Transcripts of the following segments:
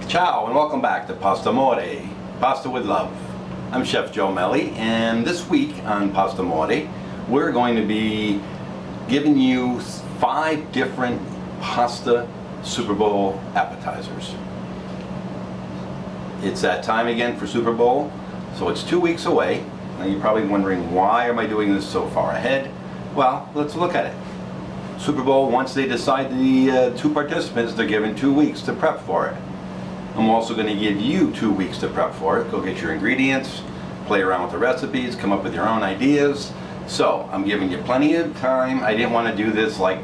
Ciao and welcome back to Pastamore, Pasta with Love. I'm Chef Joe Mele, and this week on Pastamore we're going to be giving you 5 different pasta Super Bowl appetizers. It's that time again for Super Bowl, so it's 2 weeks away. Now you're probably wondering, why am I doing this so far ahead? Well, let's look at it. Super Bowl, once they decide the 2 participants, they're given 2 weeks to prep for it. I'm also going to give you 2 weeks to prep for it. Go get your ingredients, play around with the recipes, come up with your own ideas. So I'm giving you plenty of time. I didn't want to do this like,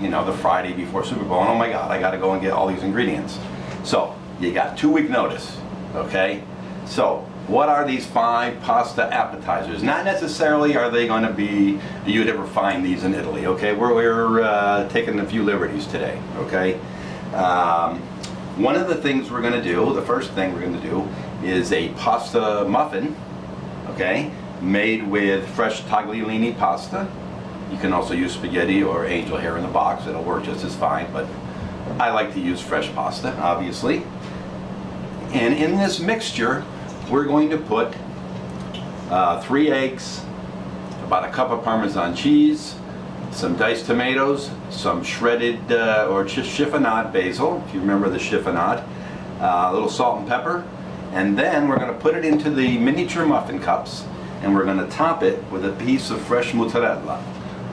the Friday before Super Bowl. And oh my God, I got to go and get all these ingredients. So you got 2-week notice, okay? So what are these 5 pasta appetizers? Not necessarily are they going to be, you'd ever find these in Italy, okay? We're taking a few liberties today, okay? One of the things we're going to do, the first thing we're going to do, is a pasta muffin, okay, made with fresh tagliolini pasta. You can also use spaghetti or angel hair in the box. It'll work just as fine, but I like to use fresh pasta, obviously. And in this mixture, we're going to put 3 eggs, about a cup of Parmesan cheese, some diced tomatoes, some shredded or chiffonade basil, if you remember the chiffonade, a little salt and pepper, and then we're going to put it into the miniature muffin cups, and we're going to top it with a piece of fresh mozzarella.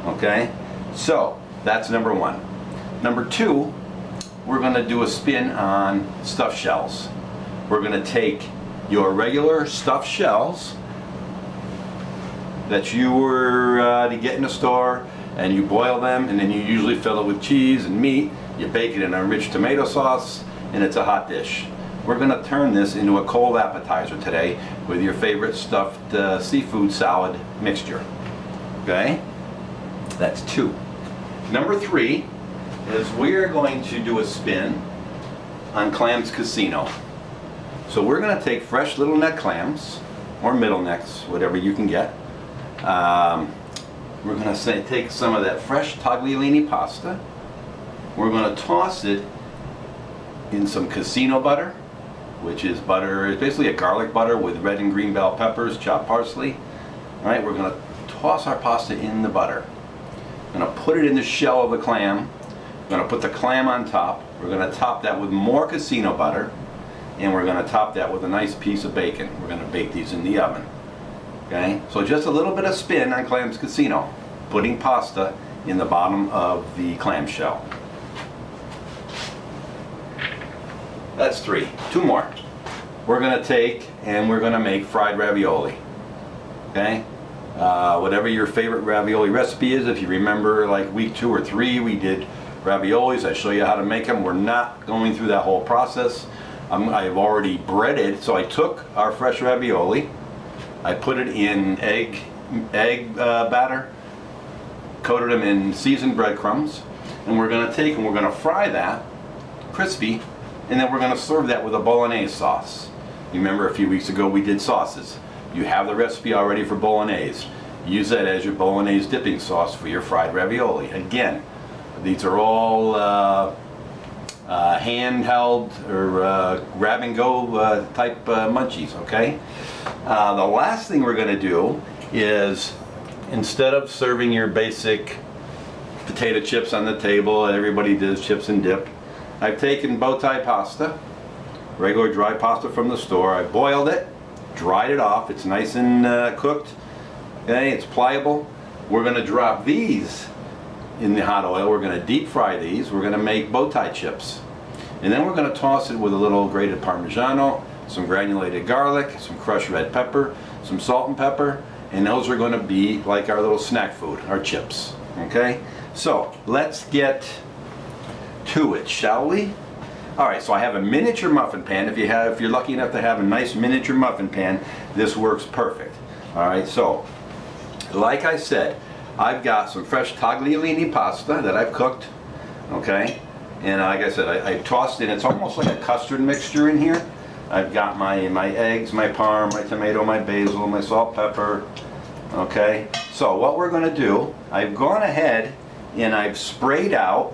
Okay, so that's number 1. Number 2, we're going to do a spin on stuffed shells. We're going to take your regular stuffed shells that you were to get in the store, and you boil them, and then you usually fill it with cheese and meat. You bake it in a rich tomato sauce, and it's a hot dish. We're going to turn this into a cold appetizer today with your favorite stuffed seafood salad mixture. Okay? That's 2. Number 3 is we're going to do a spin on Clams Casino. So we're going to take fresh little neck clams, or middle necks, whatever you can get. We're going to take some of that fresh tagliolini pasta. We're going to toss it in some casino butter, which is butter, it's basically a garlic butter with red and green bell peppers, chopped parsley. All right, we're going to toss our pasta in the butter. We're going to put it in the shell of the clam. We're going to put the clam on top. We're going to top that with more casino butter, and we're going to top that with a nice piece of bacon. We're going to bake these in the oven. Okay, so just a little bit of spin on Clams Casino, putting pasta in the bottom of the clamshell. That's 3. 2 more. We're going to take and we're going to make fried ravioli. Okay, whatever your favorite ravioli recipe is. If you remember, like week 2 or 3, we did raviolis. I show you how to make them. We're not going through that whole process. I've already breaded, so I took our fresh ravioli. I put it in egg batter, coated them in seasoned breadcrumbs, and we're going to take and we're going to fry that crispy, and then we're going to serve that with a Bolognese sauce. You remember a few weeks ago we did sauces. You have the recipe already for Bolognese. Use that as your Bolognese dipping sauce for your fried ravioli. Again, these are all handheld or grab and go type munchies, okay? The last thing we're going to do is, instead of serving your basic potato chips on the table, everybody does chips and dip, I've taken bow tie pasta, regular dry pasta from the store. I boiled it, dried it off, it's nice and cooked, okay, it's pliable. We're going to drop these in the hot oil. We're going to deep fry these. We're going to make bow tie chips. And then we're going to toss it with a little grated Parmigiano, some granulated garlic, some crushed red pepper, some salt and pepper, and those are going to be like our little snack food, our chips. Okay? So let's get to it, shall we? Alright, so I have a miniature muffin pan. If you're lucky enough to have a nice miniature muffin pan, this works perfect. Alright, so like I said, I've got some fresh tagliolini pasta that I've cooked. Okay? And like I said, I tossed in, it's almost like a custard mixture in here. I've got my eggs, my parm, my tomato, my basil, my salt, pepper. Okay, so what we're going to do, I've gone ahead and I've sprayed out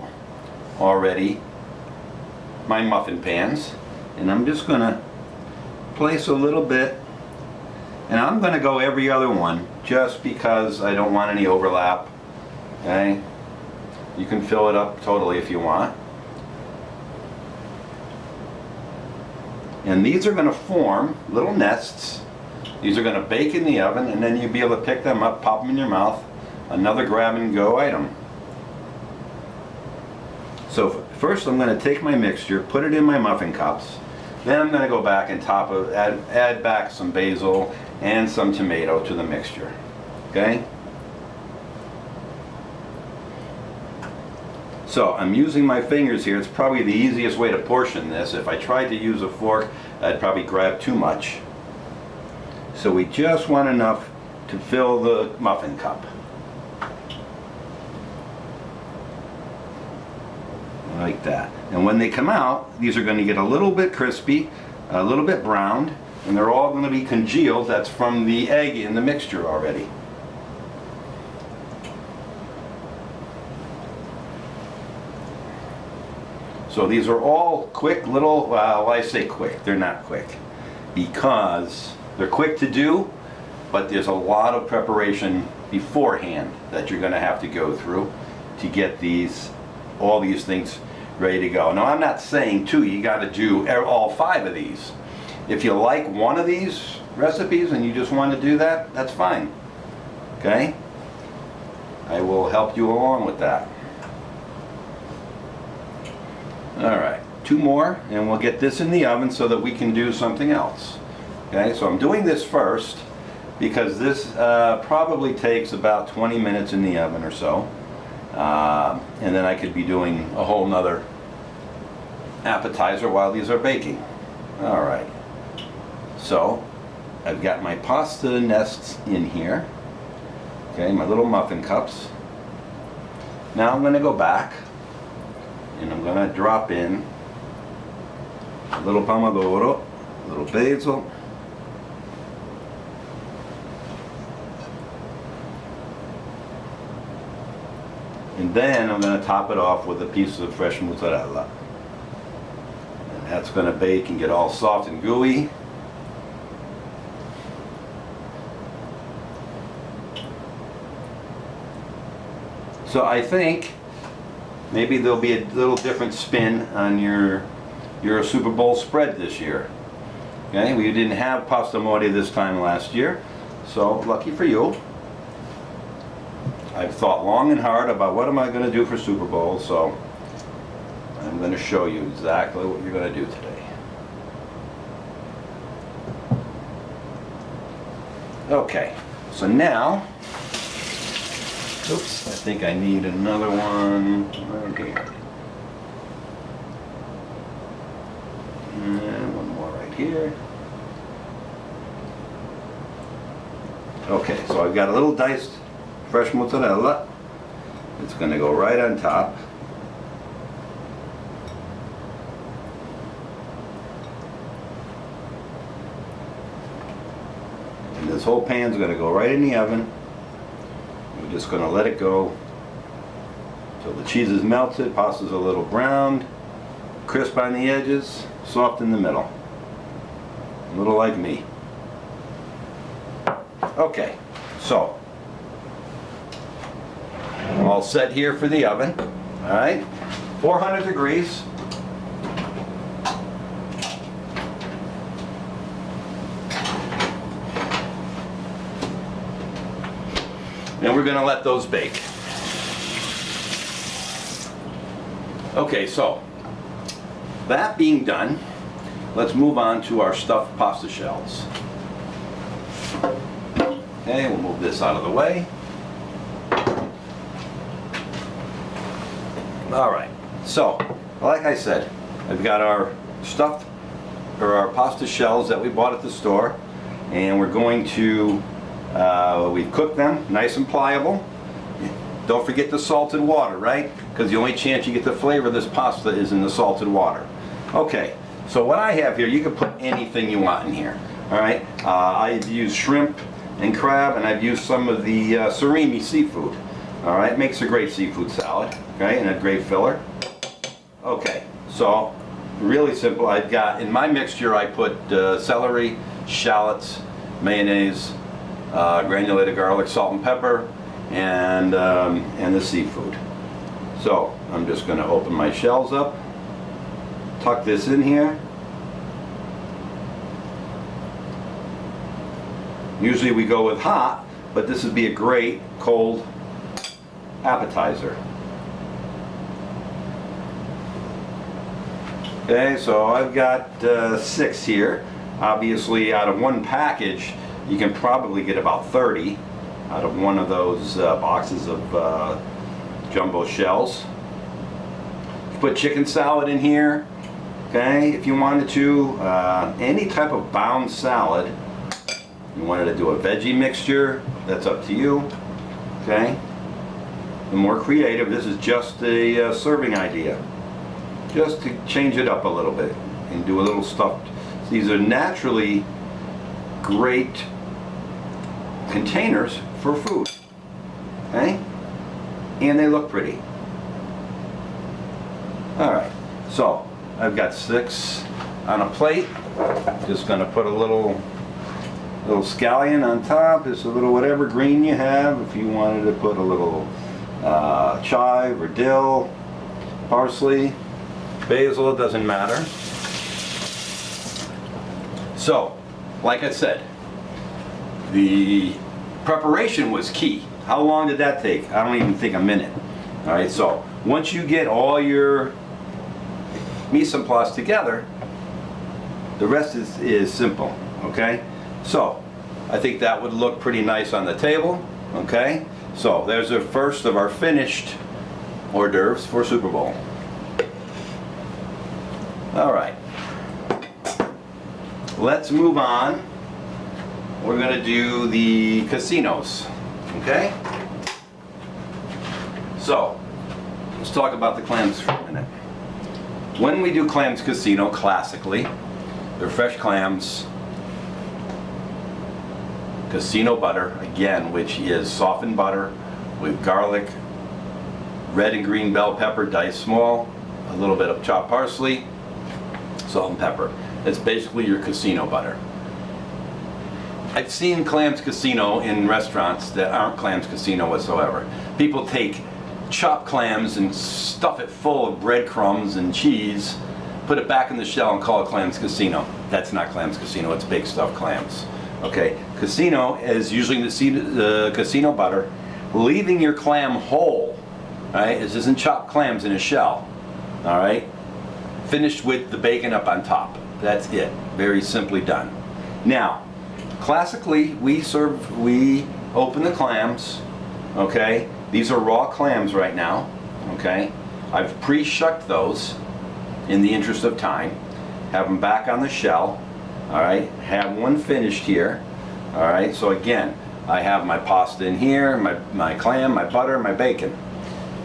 already my muffin pans. And I'm just gonna place a little bit, and I'm gonna go every other one just because I don't want any overlap. Okay? You can fill it up totally if you want. And these are gonna form little nests. These are gonna bake in the oven, and then you'll be able to pick them up, pop them in your mouth. Another grab and go item. So first I'm going to take my mixture, put it in my muffin cups. Then I'm going to go back and add back some basil and some tomato to the mixture. Okay? So I'm using my fingers here. It's probably the easiest way to portion this. If I tried to use a fork, I'd probably grab too much. So we just want enough to fill the muffin cup. Like that. And when they come out, these are going to get a little bit crispy, a little bit browned, and they're all going to be congealed. That's from the egg in the mixture already. So these are all quick little, well, I say quick, they're not quick because they're quick to do, but there's a lot of preparation beforehand that you're going to have to go through to get all these things ready to go. Now I'm not saying too you got to do all 5 of these. If you like one of these recipes and you just want to do that, that's fine. Okay? I will help you along with that. Alright, 2 more and we'll get this in the oven so that we can do something else. Okay, so I'm doing this first because this probably takes about 20 minutes in the oven or so. And then I could be doing a whole nother appetizer while these are baking. Alright, so I've got my pasta nests in here. Okay, my little muffin cups. Now I'm going to go back and I'm going to drop in a little pomodoro, a little basil, and then I'm going to top it off with a piece of fresh mozzarella. And that's going to bake and get all soft and gooey. So I think maybe there'll be a little different spin on your Super Bowl spread this year. Okay, we didn't have Pastamore this time last year, so lucky for you. I've thought long and hard about what am I going to do for Super Bowl, so I'm going to show you exactly what you're going to do today. Okay, so now, oops, I think I need another one right here. And one more right here. Okay, so I've got a little diced fresh mozzarella. It's going to go right on top. And this whole pan's going to go right in the oven. We're just going to let it go till the cheese is melted, pasta's a little browned, crisp on the edges, soft in the middle. A little like me. Okay, so I'm all set here for the oven. Alright, 400 degrees. And we're going to let those bake. Okay, so that being done, let's move on to our stuffed pasta shells. Okay, we'll move this out of the way. Alright, so like I said, I've got our stuffed or our pasta shells that we bought at the store, and we're going to we've cooked them nice and pliable. Don't forget the salted water, right? Because the only chance you get the flavor of this pasta is in the salted water. Okay, so what I have here, you can put anything you want in here. Alright, I've used shrimp and crab, and I've used some of the surimi seafood. Alright, it makes a great seafood salad, okay, and a great filler. Okay, so really simple. I've got, in my mixture, I put celery, shallots, mayonnaise, granulated garlic, salt and pepper, and the seafood. So I'm just going to open my shells up, tuck this in here. Usually we go with hot, but this would be a great cold appetizer. Okay, so I've got 6 here. Obviously, out of one package, you can probably get about 30 out of one of those boxes of jumbo shells. You put chicken salad in here, okay, if you wanted to. Any type of bound salad. You wanted to do a veggie mixture, that's up to you, okay? The more creative, this is just a serving idea. Just to change it up a little bit and do a little stuffed. These are naturally great containers for food, okay? And they look pretty. All right, so I've got 6 on a plate. Just gonna put a little scallion on top, just a little whatever green you have. If you wanted to put a little chive or dill, parsley, basil, it doesn't matter. So, like I said, the preparation was key. How long did that take? I don't even think a minute. All right, so once you get all your mise en place together, the rest is simple, okay? So, I think that would look pretty nice on the table, okay? So, there's the first of our finished hors d'oeuvres for Super Bowl. All right. Let's move on. We're going to do the casinos, okay? So, let's talk about the clams for a minute. When we do Clams Casino, classically, they're fresh clams, casino butter, again, which is softened butter with garlic, red and green bell pepper diced small, a little bit of chopped parsley, salt and pepper. It's basically your casino butter. I've seen Clams Casino in restaurants that aren't Clams Casino whatsoever. People take chopped clams and stuff it full of breadcrumbs and cheese, put it back in the shell and call it Clams Casino. That's not Clams Casino, it's big stuffed clams. Okay, casino is using the casino butter, leaving your clam whole. Right? This isn't chopped clams in a shell. All right, finished with the bacon up on top. That's it. Very simply done. Now, classically, we open the clams. Okay, these are raw clams right now. Okay, I've pre-shucked those in the interest of time. Have them back on the shell. All right, have one finished here. All right, so again, I have my pasta in here, my clam, my butter, my bacon.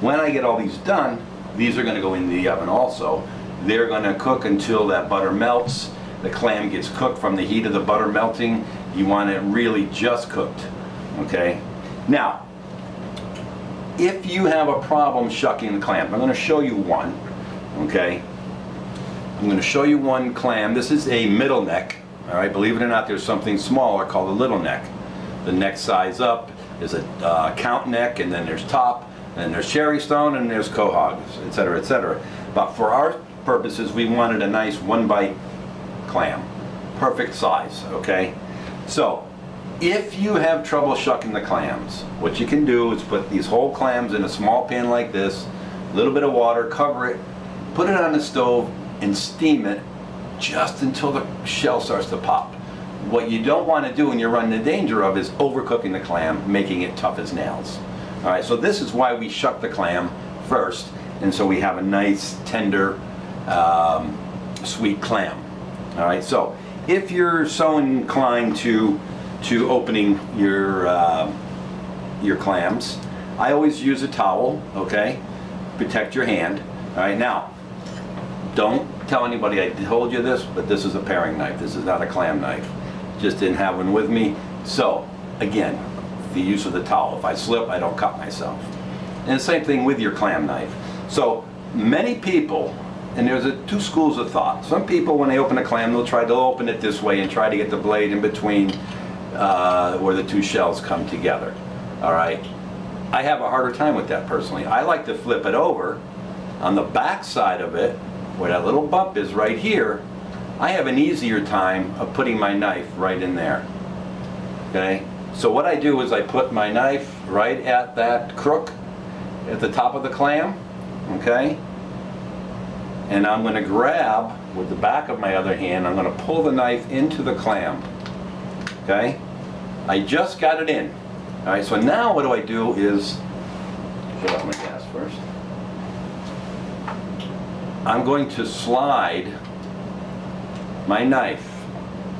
When I get all these done, these are going to go in the oven also. They're going to cook until that butter melts. The clam gets cooked from the heat of the butter melting. You want it really just cooked. Okay. Now, if you have a problem shucking the clam, I'm going to show you one. Okay. I'm going to show you one clam. This is a middle neck. All right. Believe it or not, there's something smaller called a little neck. The next size up is a count neck, and then there's top, and then there's cherry stone, and there's quahog, etc., etc. But for our purposes, we wanted a nice one-bite clam, perfect size. Okay. So, if you have trouble shucking the clams, what you can do is put these whole clams in a small pan like this, a little bit of water, cover it, put it on the stove, and steam it just until the shell starts to pop. What you don't want to do and you're running the danger of is overcooking the clam, making it tough as nails. All right, so this is why we shuck the clam first, and so we have a nice, tender, sweet clam. All right, so if you're so inclined to opening your clams, I always use a towel. Okay, protect your hand. All right, now don't tell anybody I told you this, but this is a paring knife. This is not a clam knife. Just didn't have one with me. So again, the use of the towel. If I slip, I don't cut myself. And the same thing with your clam knife. So many people and there's two schools of thought. Some people, when they open a clam, they'll open it this way and try to get the blade in between where the two shells come together. All right. I have a harder time with that personally. I like to flip it over on the back side of it, where that little bump is right here. I have an easier time of putting my knife right in there. Okay. So what I do is I put my knife right at that crook at the top of the clam. Okay. And I'm going to grab with the back of my other hand, I'm going to pull the knife into the clam. Okay? I just got it in. Alright, so now what I do is, shut off my gas first. I'm going to slide my knife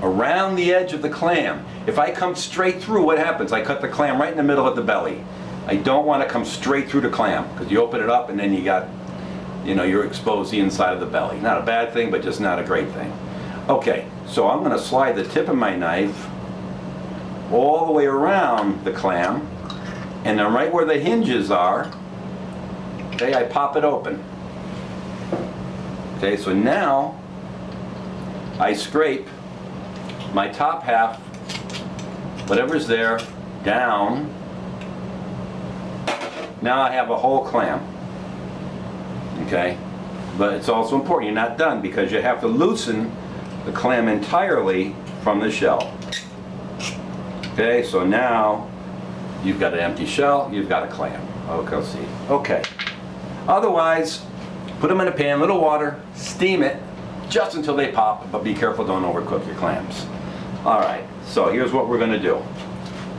around the edge of the clam. If I come straight through, what happens? I cut the clam right in the middle of the belly. I don't want to come straight through the clam, because you open it up and then you're exposed the inside of the belly. Not a bad thing, but just not a great thing. Okay, so I'm going to slide the tip of my knife all the way around the clam, and then right where the hinges are, okay, I pop it open. Okay, so now I scrape my top half, whatever's there, down. Now I have a whole clam. Okay, but it's also important you're not done, because you have to loosen the clam entirely from the shell. Okay, so now you've got an empty shell, you've got a clam. Okay, let's see. Okay, otherwise put them in a pan, little water, steam it just until they pop, but be careful, don't overcook your clams. All right, so here's what we're going to do.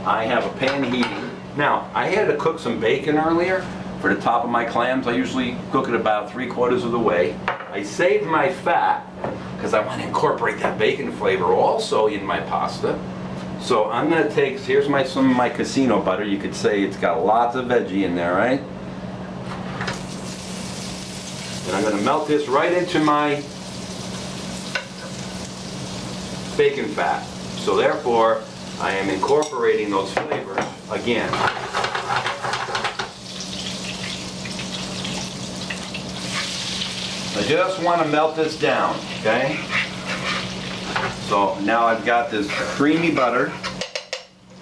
I have a pan heating. Now, I had to cook some bacon earlier for the top of my clams. I usually cook it about 3/4 of the way. I saved my fat because I want to incorporate that bacon flavor also in my pasta. So I'm going to take, here's some of my casino butter. You could say it's got lots of veggie in there, right? And I'm going to melt this right into my bacon fat. So therefore, I am incorporating those flavors again. I just want to melt this down, okay? So now I've got this creamy butter.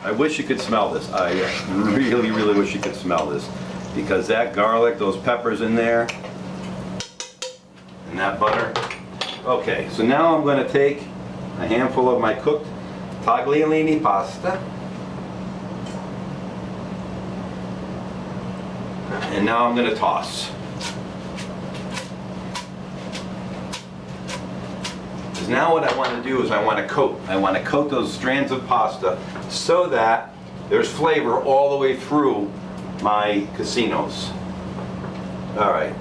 I wish you could smell this. I really, really wish you could smell this, because that garlic, those peppers in there, and that butter. Okay, so now I'm going to take a handful of my cooked tagliolini pasta. And now I'm going to toss. Now what I want to do is I want to coat those strands of pasta so that there's flavor all the way through my casinos. All right.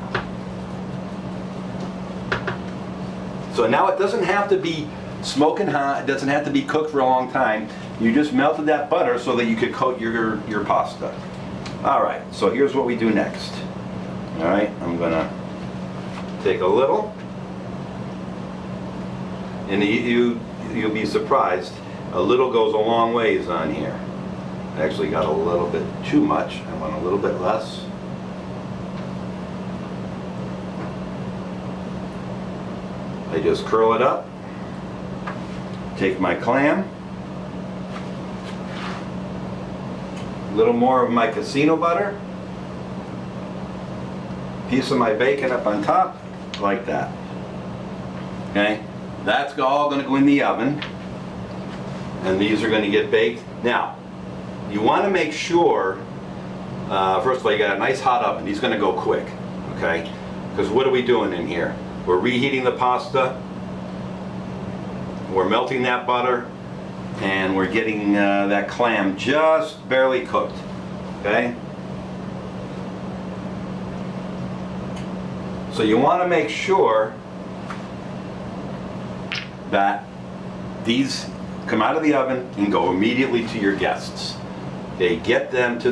So now it doesn't have to be smoking hot, it doesn't have to be cooked for a long time. You just melted that butter so that you could coat your pasta. All right, so here's what we do next. All right, I'm gonna take a little, and you'll be surprised, a little goes a long ways on here. I actually got a little bit too much. I want a little bit less. I just curl it up, take my clam, a little more of my casino butter, piece of my bacon up on top, like that. Okay? That's all going to go in the oven, and these are going to get baked. Now, you want to make sure, first of all, you got a nice hot oven. These are going to go quick, okay? Because what are we doing in here? We're reheating the pasta, we're melting that butter, and we're getting that clam just barely cooked, okay? So you want to make sure that these come out of the oven and go immediately to your guests. Okay, get them to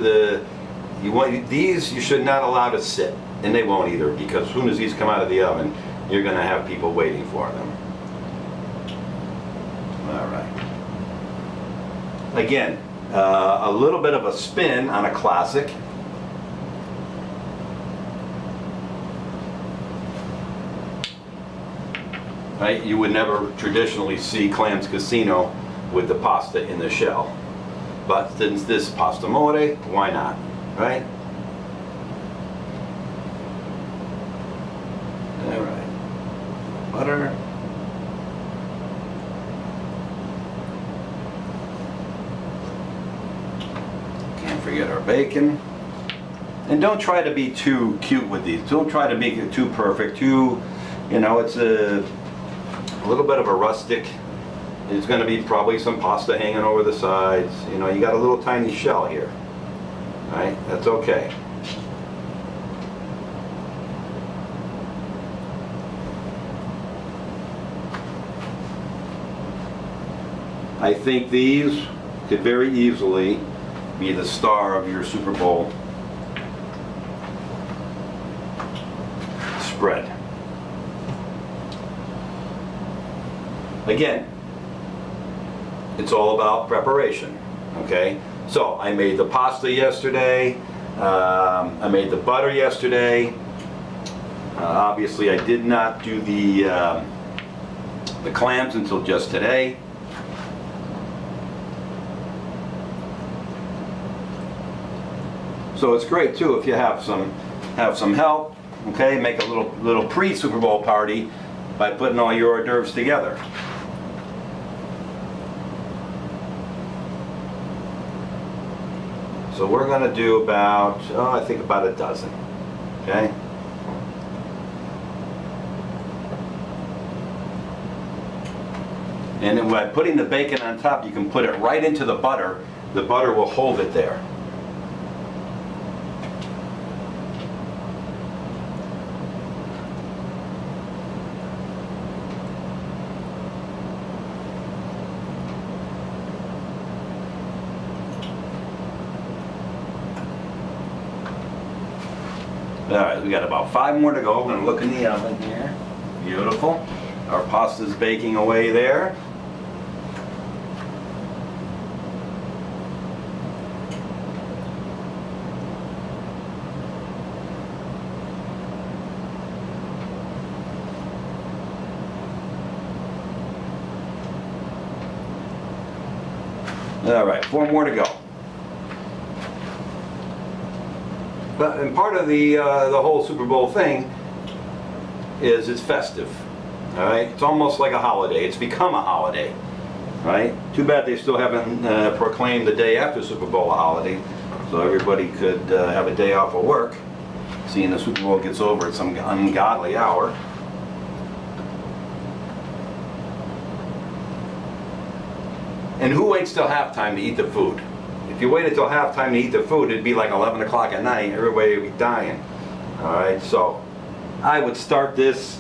these you should not allow to sit, and they won't either, because as soon as these come out of the oven, you're going to have people waiting for them. All right. Again, a little bit of a spin on a classic. right? You would never traditionally see Clams Casino with the pasta in the shell. But since this Pastamore, why not, right? All right, butter. Can't forget our bacon. And don't try to be too cute with these. Don't try to make it too perfect, too, you know, it's a little bit of a rustic. There's going to be probably some pasta hanging over the sides. You know, you got a little tiny shell here. Right? That's okay. I think these could very easily be the star of your Super Bowl spread. Again, it's all about preparation, okay? So I made the pasta yesterday, I made the butter yesterday. Obviously I did not do the clams until just today. So it's great too if you have some help, okay? Make a little pre-Super Bowl party by putting all your hors d'oeuvres together. So we're going to do about, I think about a dozen, okay? And then by putting the bacon on top, you can put it right into the butter. The butter will hold it there. Alright, we got about 5 more to go. I'm going to look in the oven here. Beautiful. Our pasta's baking away there. Alright, 4 more to go. But and part of the whole Super Bowl thing is it's festive, all right? It's almost like a holiday. It's become a holiday, right? Too bad they still haven't proclaimed the day after Super Bowl a holiday, so everybody could have a day off of work, seeing the Super Bowl gets over at some ungodly hour. And who waits till halftime to eat the food? If you waited till halftime to eat the food, it'd be like 11 o'clock at night. Everybody would be dying. All right, so I would start this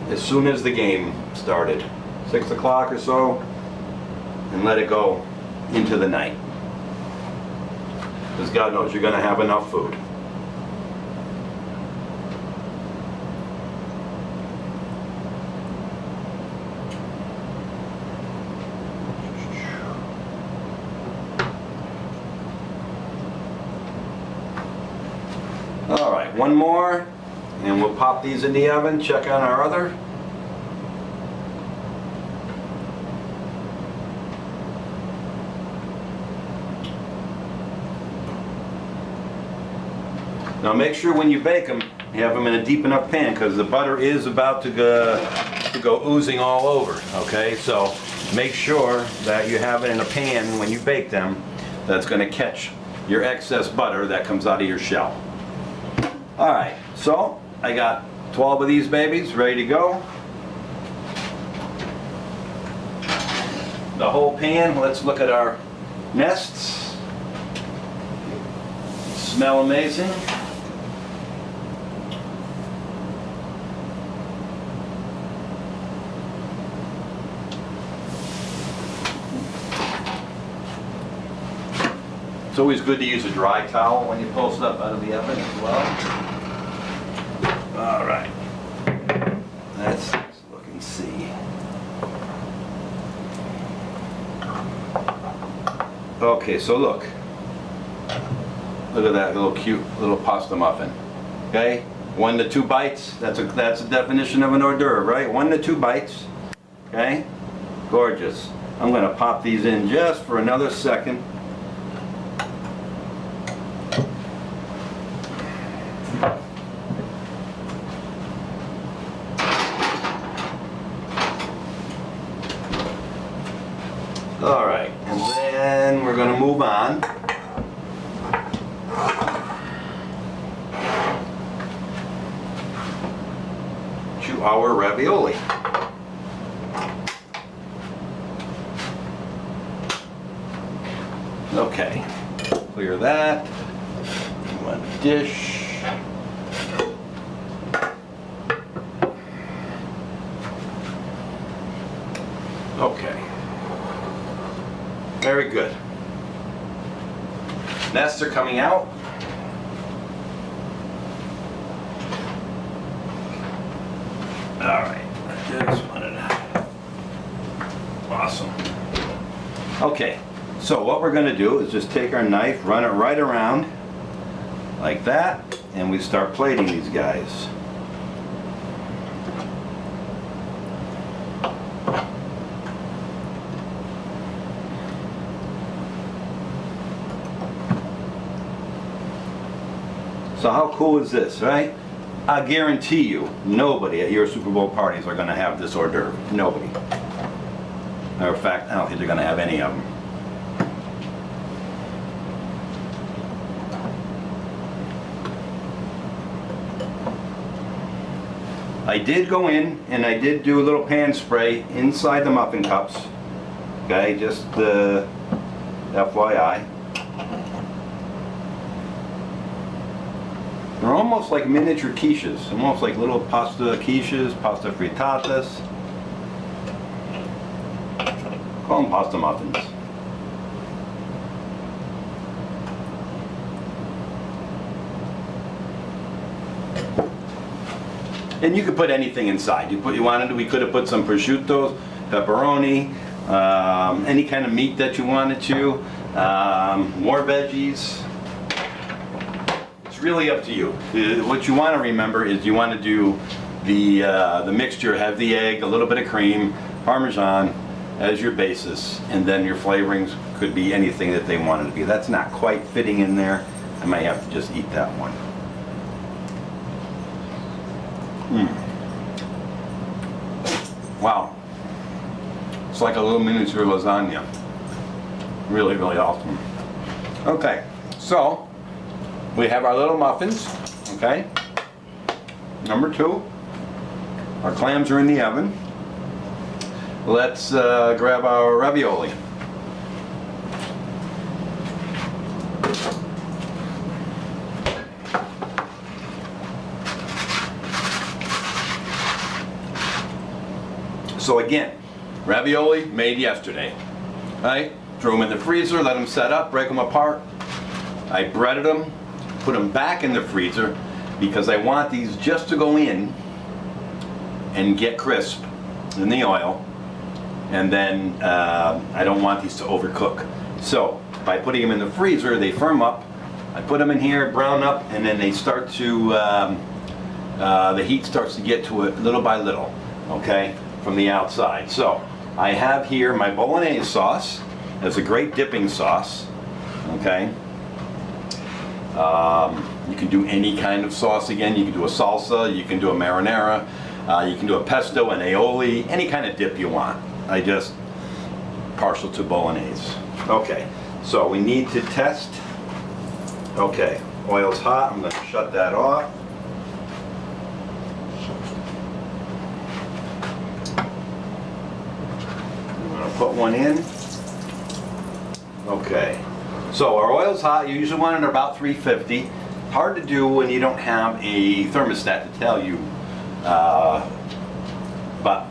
as soon as the game started, 6 o'clock or so, and let it go into the night. Because God knows you're going to have enough food. All right, one more, and we'll pop these in the oven, check on our other. Now make sure when you bake them, you have them in a deep enough pan, because the butter is about to go oozing all over, okay? So make sure that you have it in a pan when you bake them that's going to catch your excess butter that comes out of your shell. Alright, so I got 12 of these babies ready to go. The whole pan, let's look at our nests. Smell amazing. It's always good to use a dry towel when you pull stuff out of the oven as well. All right, let's look and see. Okay, so look at that little cute little pasta muffin. Okay, 1 to 2 bites. That's a definition of an hors d'oeuvre, right? 1 to 2 bites. Okay? Gorgeous. I'm going to pop these in just for another second. All right, and then we're going to move on to our ravioli. Okay, clear that. One dish. Okay. Very good. Nests are coming out. All right, just wanted to. Awesome. Okay, so what we're going to do is just take our knife, run it right around like that, and we start plating these guys. So how cool is this, right? I guarantee you, nobody at your Super Bowl parties are going to have this hors d'oeuvre. Nobody. Matter of fact, I don't think they're going to have any of them. I did go in and I did do a little pan spray inside the muffin cups. Okay, just FYI. They're almost like miniature quiches, almost like little pasta quiches, pasta frittatas. Call them pasta muffins. And you could put anything inside. We could have put some prosciutto, pepperoni, any kind of meat that you wanted to, more veggies. Really up to you. What you want to remember is you want to do the mixture, have the egg, a little bit of cream, Parmesan as your basis, and then your flavorings could be anything that they want it to be. That's not quite fitting in there. I might have to just eat that one. Wow. It's like a little miniature lasagna. Really, really awesome. Okay, so we have our little muffins, okay? Number 2, our clams are in the oven. Let's grab our ravioli. So again, ravioli made yesterday, right? Threw them in the freezer, let them set up, break them apart. I breaded them, put them back in the freezer because I want these just to go in and get crisp in the oil, and then I don't want these to overcook. So by putting them in the freezer, they firm up. I put them in here, brown up, and then they start to, the heat starts to get to it little by little, okay, from the outside. So I have here my Bolognese sauce. It's a great dipping sauce, okay. You can do any kind of sauce again. You can do a salsa, you can do a marinara, you can do a pesto, an aioli, any kind of dip you want. I just partial to Bolognese. Okay, so we need to test. Okay, oil's hot. I'm going to shut that off. I'm going to put one in. Okay. So our oil's hot. You usually want it at about 350. Hard to do when you don't have a thermostat to tell you, but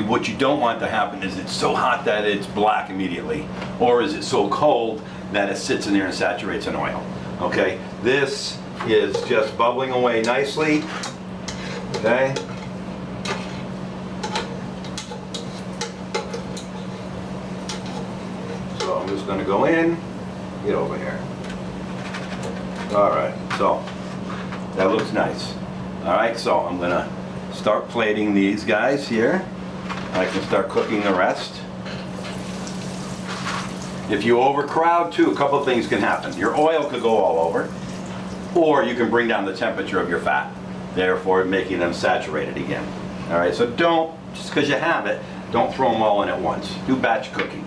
what you don't want to happen is it's so hot that it's black immediately, or is it so cold that it sits in there and saturates in oil. Okay, this is just bubbling away nicely. Okay. So I'm just going to go in. Get over here. All right, so That looks nice. All right, so I'm gonna start plating these guys here. I can start cooking the rest. If you overcrowd too, a couple of things can happen. Your oil could go all over, or you can bring down the temperature of your fat, therefore making them saturated again. All right, so don't, just because you have it, don't throw them all in at once. Do batch cooking.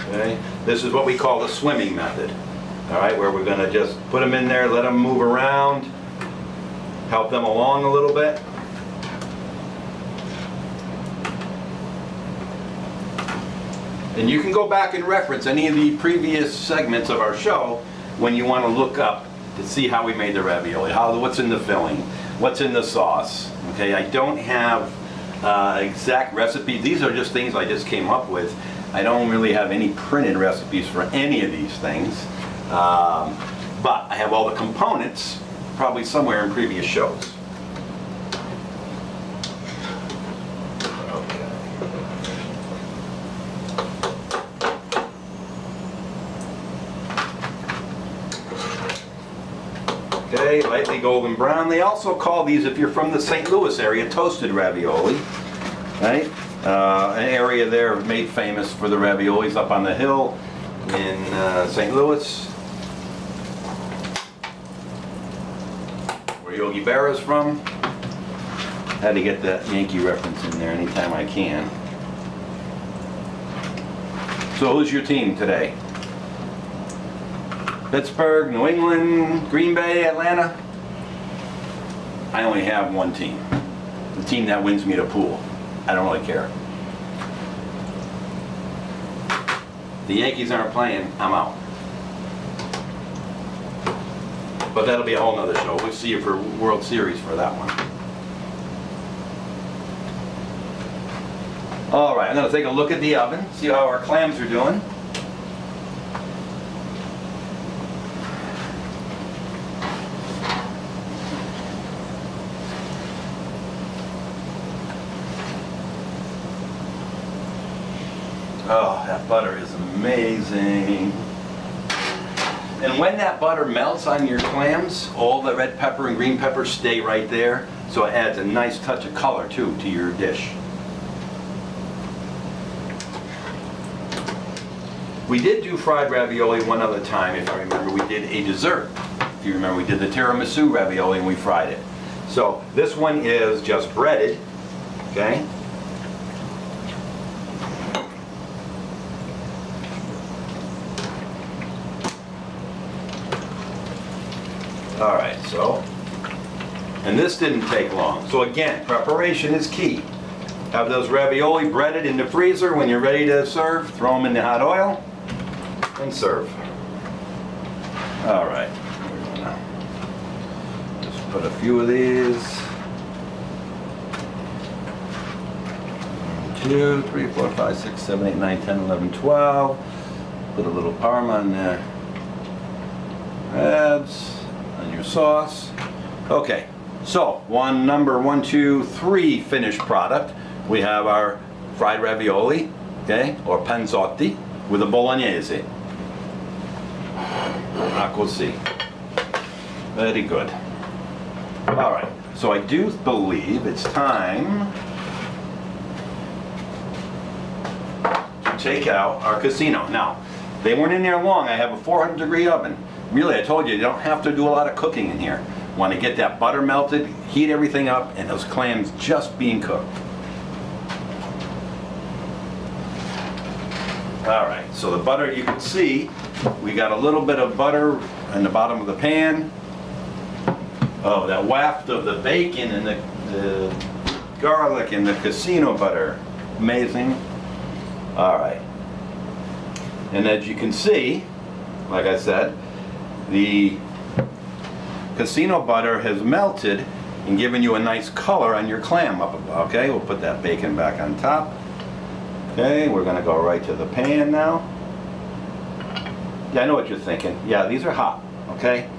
Okay, this is what we call the swimming method. All right, where we're gonna just put them in there, let them move around, help them along a little bit. And you can go back and reference any of the previous segments of our show when you want to look up to see how we made the ravioli, what's in the filling, what's in the sauce. Okay, I don't have exact recipes. These are just things I just came up with. I don't really have any printed recipes for any of these things, but I have all the components probably somewhere in previous shows. Okay, lightly golden brown. They also call these, if you're from the St. Louis area, toasted ravioli. Right? An area there made famous for the raviolis up on the hill in St. Louis, where Yogi Berra's from. Had to get that Yankee reference in there anytime I can. So who's your team today? Pittsburgh, New England, Green Bay, Atlanta? I only have one team. The team that wins me the pool. I don't really care. The Yankees aren't playing, I'm out. But that'll be a whole nother show. We'll see you for World Series for that one. All right, I'm gonna take a look at the oven, see how our clams are doing. Oh, that butter is amazing. And when that butter melts on your clams, all the red pepper and green pepper stay right there, so it adds a nice touch of color too to your dish. We did do fried ravioli one other time, if I remember. We did a dessert. If you remember, we did the tiramisu ravioli and we fried it. So this one is just breaded, okay? All right, so, and this didn't take long. So again, preparation is key. Have those ravioli breaded in the freezer. When you're ready to serve, throw them in the hot oil and serve. All right, just put a few of these. 1, 2, 3, 4, 5, 6, 7, 8, 9, 10, 11, 12. Put a little parm on there. Reds. On your sauce. Okay, so number 1, 2, 3 finished product. We have our fried ravioli, okay, or panzotti with a bolognese. Così. Very good. All right, so I do believe it's time to take out our casino. Now, they weren't in there long. I have a 400-degree oven. Really, I told you don't have to do a lot of cooking in here. Want to get that butter melted, heat everything up, and those clams just being cooked. All right, so the butter, you can see, we got a little bit of butter in the bottom of the pan. Oh, that waft of the bacon and the garlic and the casino butter. Amazing. All right. And as you can see, like I said, the casino butter has melted and given you a nice color on your clam up above. Okay, we'll put that bacon back on top. Okay, we're gonna go right to the pan now. Yeah, I know what you're thinking. Yeah, these are hot, okay?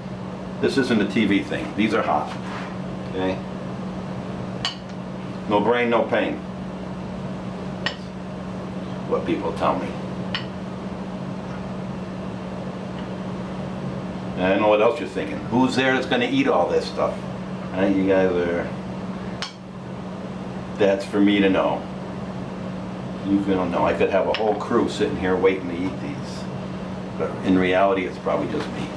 This isn't a TV thing. These are hot, okay? No brain, no pain. What people tell me. And I don't know what else you're thinking. Who's there that's going to eat all this stuff? Right, you guys are... That's for me to know. You don't know. I could have a whole crew sitting here waiting to eat these. But in reality, it's probably just me.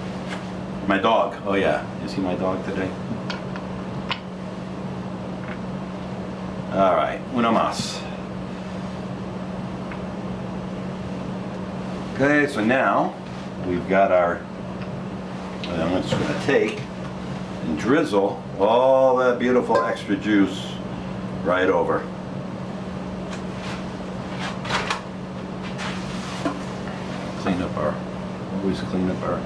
My dog. Oh yeah. You see my dog today? All right. Uno más. Okay, so now we've got our... I'm just going to take and drizzle all that beautiful extra juice right over. Always clean up our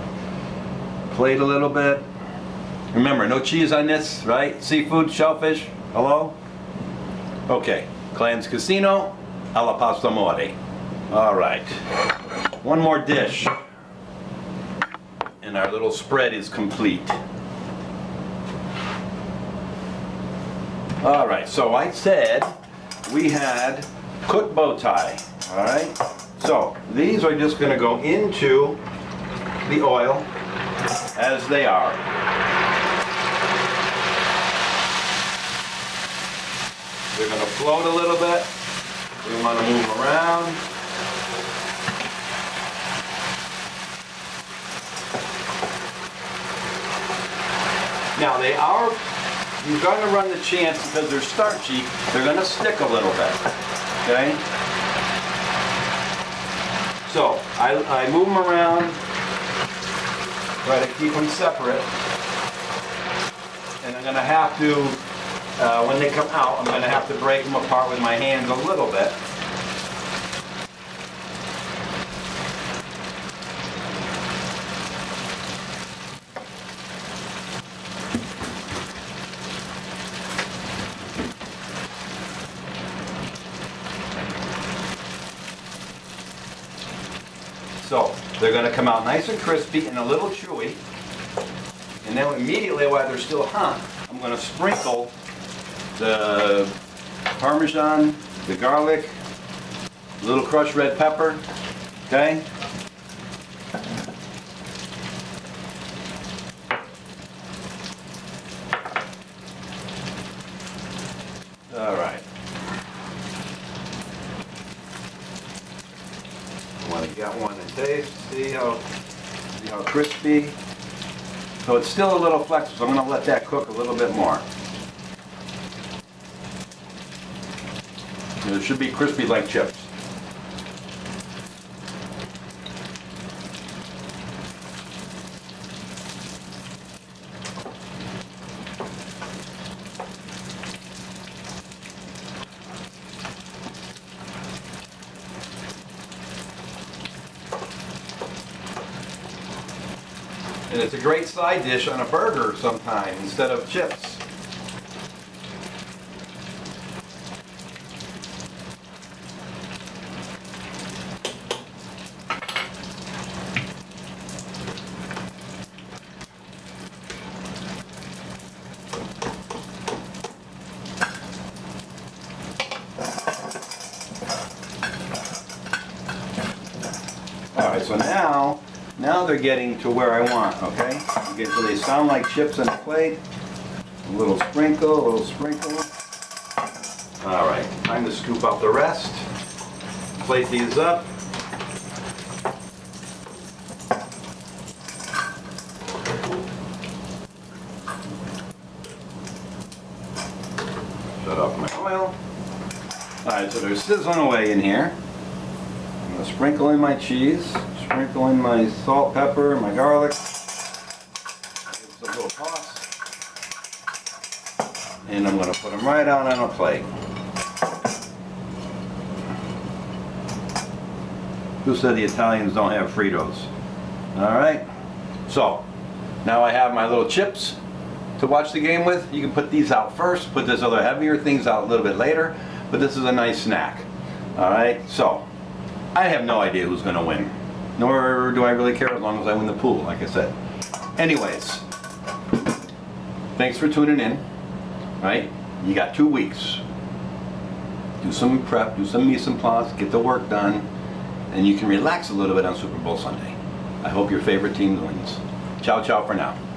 plate a little bit. Remember, no cheese on this, right? Seafood, shellfish, hello? Okay, Clams Casino alla Pastamore. All right, one more dish and our little spread is complete. All right, so I said we had cooked bow tie, all right? So these are just gonna go into the oil as they are. They're gonna float a little bit. We wanna move them around. Now they are, you're gonna run the chance because they're starchy, they're gonna stick a little bit, okay? So, I move them around, try to keep them separate, and I'm going to have to, when they come out, I'm going to have to break them apart with my hands a little bit. So they're going to come out nice and crispy and a little chewy. And then immediately while they're still hot, I'm going to sprinkle the Parmesan, the garlic, a little crushed red pepper, okay? All right. Want to get one and taste, see how crispy. So it's still a little flexible, so I'm going to let that cook a little bit more. It should be crispy like chips. And it's a great side dish on a burger sometime instead of chips. Alright, so now they're getting to where I want, okay? Okay, so they sound like chips on a plate. A little sprinkle, a little sprinkle. Alright, time to scoop out the rest. Plate these up. Shut off my oil. Alright, so they're sizzling away in here. I'm going to sprinkle in my cheese, sprinkle in my salt, pepper, my garlic. Give it a little toss. And I'm going to put them right out on a plate. Who said the Italians don't have Fritos? Alright, so now I have my little chips to watch the game with. You can put these out first, put this other heavier things out a little bit later, but this is a nice snack. Alright, so I have no idea who's going to win, nor do I really care as long as I win the pool, like I said. Anyways, thanks for tuning in. Right? You got 2 weeks. Do some prep, do some mise en place, get the work done, and you can relax a little bit on Super Bowl Sunday. I hope your favorite team wins. Ciao, ciao for now.